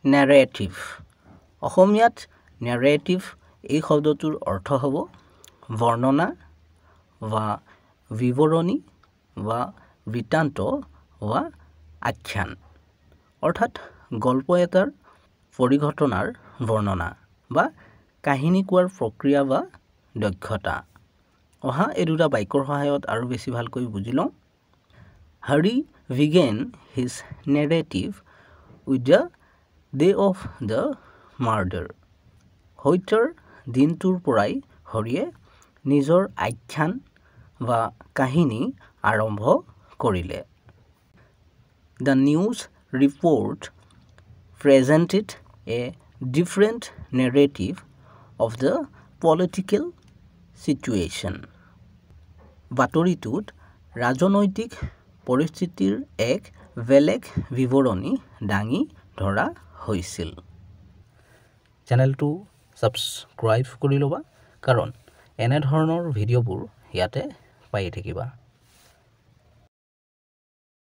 Narrative অসমীয়াত narrative এই শব্দটোৰ অৰ্থ হ'ব বৰ্ণনা বা বিৱৰণী বা বৃত্তান্ত বা আখ্যান অৰ্থাৎ গল্প এটাৰ পৰিঘটনাৰ বৰ্ণনা বা কাহিনী কোৱাৰ প্ৰক্ৰিয়া বা দক্ষতা অহা এই দুটা বাক্যৰ সহায়ত আৰু বেছি ভালকৈ বুজি লওঁ Harry began his narrative with the day of the murder. হত্যাৰ দিনটোৰ পৰাই হৰিয়ে নিজৰ আখ্যান বা কাহিনী আৰম্ভ কৰিলে The news report presented a different narrative of the political situation. বাতৰিটোত ৰাজনৈতিক পৰিস্থিতিৰ এক বেলেগ বিৱৰণী দাঙি ধৰা হৈছিল চেনেলটো ছাবস্ক্ৰাইব কৰি ল'বা কাৰণ এনে ধৰণৰ ভিডিঅ'বোৰ ইয়াতে পাই থাকিবা